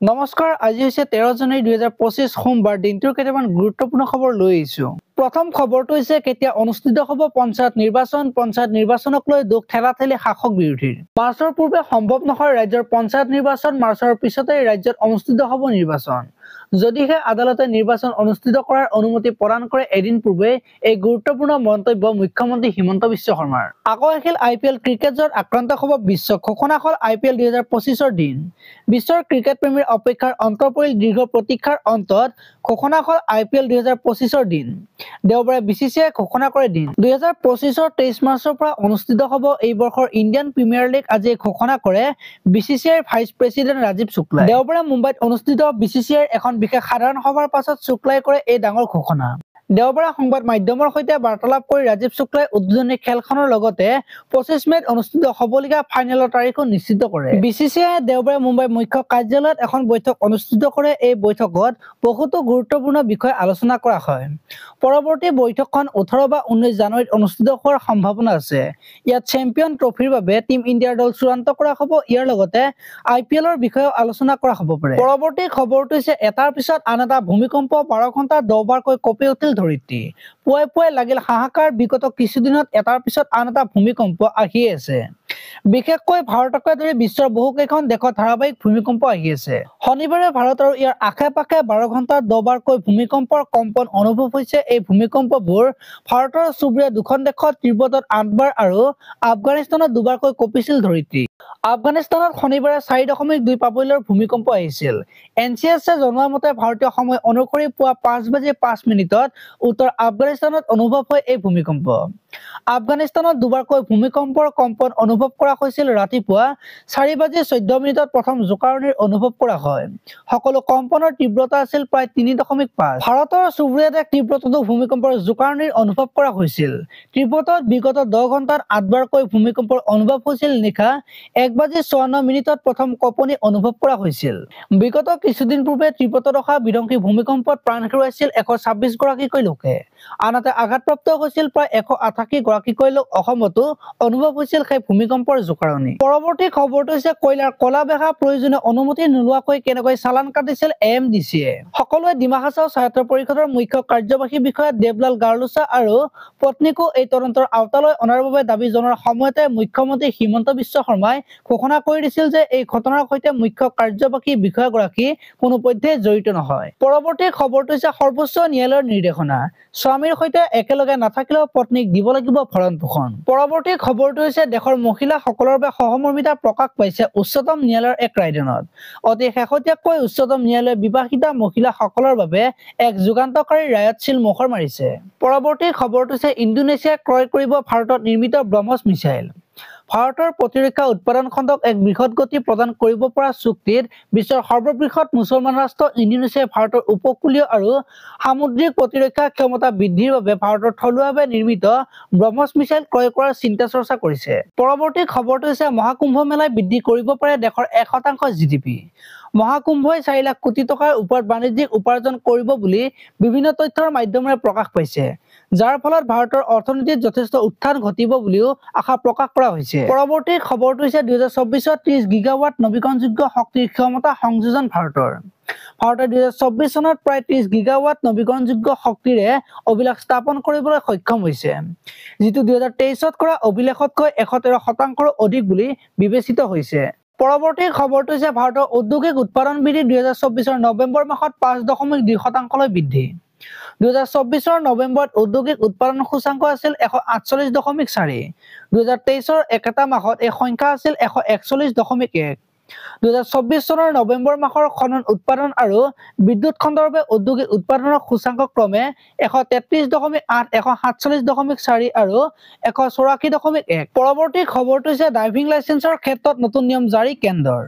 নমস্কাৰ, আজি হৈছে 13 জানুৱাৰী 2025 সোমবাৰ। দিনটোৰ কেইটামান গুৰুত্বপূৰ্ণ খবৰ লৈ আহিছো। প্ৰথম খবৰটো হৈছে কেতিয়া অনুষ্ঠিত হ'ব পঞ্চায়ত নিৰ্বাচন। পঞ্চায়ত নিৰ্বাচনক লৈ দুখ ঠেলাঠেলি শাসক বিৰোধীৰ। মাৰ্চৰ পূৰ্বে সম্ভৱ নহয় ৰাজ্যৰ পঞ্চায়ত নিৰ্বাচন। মাৰ্চৰ পিছতে ৰাজ্যত অনুষ্ঠিত হ'ব নিৰ্বাচন। যদিহে আদালতে নিৰ্বাচন অনুষ্ঠিত কৰাৰ অনুমতি প্ৰদান কৰে এদিন পূৰ্বে এই গুৰুত্বপূৰ্ণ মন্তব্য মুখ্যমন্ত্ৰী হিমন্ত বিশ্ব শৰ্মাৰ। আকৌ আহিল IPL ক্ৰিকেট জ্বৰত আক্ৰান্ত হ'ব বিশ্ব। ঘোষণা হ'ল IPL 2025ৰ দিন। বিশ্বৰ ক্ৰিকেট প্ৰেমীৰ অপেক্ষাৰ অন্ত পৰিল। দীৰ্ঘ প্ৰতীক্ষাৰ অন্তত ঘোষণা হ'ল IPL 2025ৰ দিন। দেওবাৰে BCCI ঘোষণা কৰে দিন। 2025ৰ 23 মাৰ্চৰ পৰা অনুষ্ঠিত হ'ব এই বৰ্ষৰ ইণ্ডিয়ান প্ৰিমিয়াৰ লীগ। আজি ঘোষণা কৰে BCCIৰ ভাইচ প্ৰেছিডেণ্ট ৰাজীৱ শুক্লাই। দেওবাৰে মুম্বাইত অনুষ্ঠিত BCCIৰ এখন বিশেষ সাধাৰণ সভাৰ পাছত শুক্লাই কৰে এই ডাঙৰ ঘোষণা। দেওবাৰে সংবাদ মাধ্যমৰ সৈতে বাৰ্তালাপ কৰি ৰাজীৱ শুক্লাই উদ্বোধনী খেলখনৰ লগতে 25 মেত অনুষ্ঠিত হ'বলগীয়া ফাইনেলৰ তাৰিখো নিশ্চিত কৰে। BCCIয়ে দেওবাৰে মুম্বাইৰ মুখ্য কাৰ্যালয়ত এখন বৈঠক অনুষ্ঠিত কৰে। এই বৈঠকত বহুতো গুৰুত্বপূৰ্ণ বিষয় আলোচনা কৰা হয়। পৰৱৰ্তী বৈঠকখন 18 বা 19 জানুৱাৰীত অনুষ্ঠিত হোৱাৰ সম্ভাৱনা আছে। ইয়াত চেম্পিয়ন ট্ৰফিৰ বাবে টিম ইণ্ডিয়াৰ দল চূড়ান্ত কৰা হ'ব। ইয়াৰ লগতে IPLৰ বিষয়েও আলোচনা কৰা হ'ব পাৰে। পৰৱৰ্তী খবৰটো হৈছে এটাৰ পিছত আন এটা ভূমিকম্প। 12 ঘণ্টাত 10 বাৰকৈ কঁপি উঠিল ধৰিত্ৰী। পুৱাই পুৱাই লাগিল হাহাকাৰ। বিগত কিছুদিনত এটাৰ পিছত আন এটা ভূমিকম্প আহিয়ে আছে। বিশেষকৈ ভাৰতকে ধৰি বিশ্বৰ বহুকেইখন দেশত ধাৰাবাহিক ভূমিকম্প আহি আছে। শনিবাৰে ভাৰত আৰু ইয়াৰ আশে-পাশে 12 ঘণ্টাত 10 বাৰকৈ ভূমিকম্পৰ কম্পন অনুভৱ হৈছে। এই ভূমিকম্পবোৰ ভাৰতৰ চুবুৰীয়া দুখন দেশত তিব্বতত 8 বাৰ আৰু আফগানিস্তানত 2 বাৰকৈ কঁপিছিল ধৰিত্ৰী। আফগানিস্তানত শনিবাৰে 4.2 প্ৰাবল্যৰ ভূমিকম্প আহিছিল। NCSয়ে জনোৱা মতে ভাৰতীয় সময় অনুসৰি পুৱা 5:05 উত্তৰ আফগানিস্তানত অনুভৱ হয় এই ভূমিকম্প। আফগানিস্তানত 2 বাৰকৈ ভূমিকম্পৰ কম্পন অনুভৱ কৰা হৈছিল। ৰাতিপুৱা 4:14 প্ৰথম জোকাৰণিৰ অনুভৱ কৰা হয়। সকলো কম্পনৰ তীব্ৰতা আছিল প্ৰায় 3.5। ভাৰতৰ চুবুৰীয়া দেশ তিব্বততো ভূমিকম্পৰ জোকাৰণিৰ অনুভৱ কৰা হৈছিল। তিব্বতত বিগত 10 ঘণ্টাত 8 বাৰকৈ ভূমিকম্পৰ অনুভৱ হৈছিল। নিশা 1:54 প্ৰথম কঁপনি অনুভৱ কৰা হৈছিল। বিগত কিছুদিন পূৰ্বে তিব্বতত অহা বিধ্বংসী ভূমিকম্পত প্ৰাণ হেৰুৱাইছিল 126 গৰাকীকৈ লোকে। আনহাতে আঘাতপ্ৰাপ্ত হৈছিল প্ৰায় 188 গৰাকীকৈ লোক। অসমতো অনুভৱ হৈছিল সেই ভূমিকম্পৰ জোকাৰণি। পৰৱৰ্তী খবৰটো হৈছে কয়লাৰ কলা বেহা। প্ৰয়োজনীয় অনুমতি নোলোৱাকৈ কেনেকৈ চালান কাটিছিল AMDCয়ে। সকলোৱে ডিমা হাছাও স্বায়ত্ত পৰিষদৰ মুখ্য কাৰ্যবাহী বিষয়া দেৱলাল গাৰ্লোছা আৰু পত্নীকো এই তদন্তৰ আওতালৈ অনাৰ বাবে দাবী জনোৱাৰ সময়তে মুখ্যমন্ত্ৰী হিমন্ত বিশ্ব শৰ্মাই ঘোষণা কৰি দিছিল যে এই ঘটনাৰ সৈতে মুখ্য কাৰ্যবাহী বিষয়াগৰাকী কোনোপধ্যে জড়িত নহয়। পৰৱৰ্তী খবৰটো হৈছে সৰ্বোচ্চ ন্যায়ালয়ৰ নিৰ্দেশনা। স্বামীৰ সৈতে একেলগে নাথাকিলেও পত্নীক দিব লাগিব ভৰণ পোষণ। পৰৱৰ্তী খবৰটো হৈছে দেশৰ মহিলাসকলৰ বাবে সহমৰ্মিতা প্ৰকাশ পাইছে উচ্চতম ন্যায়ালয়ৰ এক ৰায়দানত। অতি শেহতীয়াকৈ উচ্চতম ন্যায়ালয়ে বিবাহিতা মহিলাসকলৰ বাবে এক যুগান্তকাৰী ৰায়ত চিলমোহৰ মাৰিছে। পৰৱৰ্তী খবৰটো হৈছে ইণ্ডোনেছিয়াই ক্ৰয় কৰিব ভাৰতত নিৰ্মিত ব্ৰহ্মছ মিছাইল। ভাৰতৰ প্ৰতিৰক্ষা উৎপাদন খণ্ডক এক বৃহৎ গতি প্ৰদান কৰিব পৰা চুক্তিত বিশ্বৰ সৰ্ববৃহৎ মুছলমান ৰাষ্ট্ৰ ইণ্ডোনেছিয়াই ভাৰতৰ উপকূলীয় আৰু সামুদ্ৰিক প্ৰতিৰক্ষা ক্ষমতা বৃদ্ধিৰ বাবে ভাৰতৰ থলুৱাভাৱে নিৰ্মিত ব্ৰহ্মছ মিছাইল ক্ৰয় কৰাৰ চিন্তা চৰ্চা কৰিছে। পৰৱৰ্তী খবৰটো হৈছে মহাকুম্ভ মেলাই বৃদ্ধি কৰিব পাৰে দেশৰ 1% GDP। মহাকুম্ভই 4 লাখ কোটি টকাৰ ওপৰত বাণিজ্যিক উপাৰ্জন কৰিব বুলি বিভিন্ন তথ্যৰ মাধ্যমেৰে প্ৰকাশ পাইছে, যাৰ ফলত ভাৰতৰ অৰ্থনীতিত যথেষ্ট উত্থান ঘটিব বুলিও আশা প্ৰকাশ কৰা হৈছে। পৰৱৰ্তী খবৰটো হৈছে 2024ত 30 গিগাৱাট নৱীকৰণযোগ্য শক্তিৰ ক্ষমতা সংযোজন ভাৰতৰ। ভাৰতে 2024 চনত প্ৰায় 30 গিগাৱাট নৱীকৰণযোগ্য শক্তিৰে অভিলেখ স্থাপন কৰিবলৈ সক্ষম হৈছে, যিটো 2023ত কৰা অভিলেখতকৈ 113% অধিক বুলি বিবেচিত হৈছে। পৰৱৰ্তী খবৰটো হৈছে ভাৰতৰ ঔদ্যোগিক উৎপাদন বৃদ্ধি 2024 নৱেম্বৰ মাহত 5.2% বৃদ্ধি। 2024 নৱেম্বৰত ঔদ্যোগিক উৎপাদন সূচাংক আছিল 148.4। 2023 একেটা মাহত এই সংখ্যা আছিল 141.1। 2024 চনৰ নৱেম্বৰ মাহৰ খনন উৎপাদন আৰু বিদ্যুৎ খণ্ডৰ বাবে ঔদ্যোগিক উৎপাদনৰ সূচাংক ক্ৰমে 133.8, 147.4 আৰু 184.1। পৰৱৰ্তী খবৰটো হৈছে ড্ৰাইভিং লাইচেন্সৰ ক্ষেত্ৰত নতুন নিয়ম জাৰি কেন্দ্ৰৰ।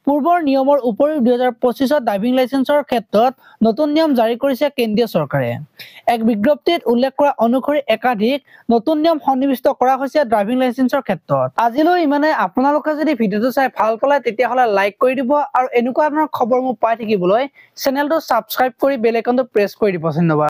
পূৰ্বৰ নিয়মৰ উপৰিও 2025ত ড্ৰাইভিং লাইচেন্সৰ ক্ষেত্ৰত নতুন নিয়ম জাৰি কৰিছে কেন্দ্ৰীয় চৰকাৰে। এক বিজ্ঞপ্তিত উল্লেখ কৰা অনুসৰি একাধিক নতুন নিয়ম সন্নিৱিষ্ট কৰা হৈছে ড্ৰাইভিং লাইচেন্সৰ ক্ষেত্ৰত। আজিলৈ ইমানে। আপোনালোকে যদি ভিডিঅ'টো চাই ভাল পালে তেতিয়াহ'লে লাইক কৰি দিব আৰু এনেকুৱা ধৰণৰ খবৰবোৰ পাই থাকিবলৈ চেনেলটো ছাবস্ক্ৰাইব কৰি বেল আইকনটো প্ৰেছ কৰি দিব। ধন্যবাদ।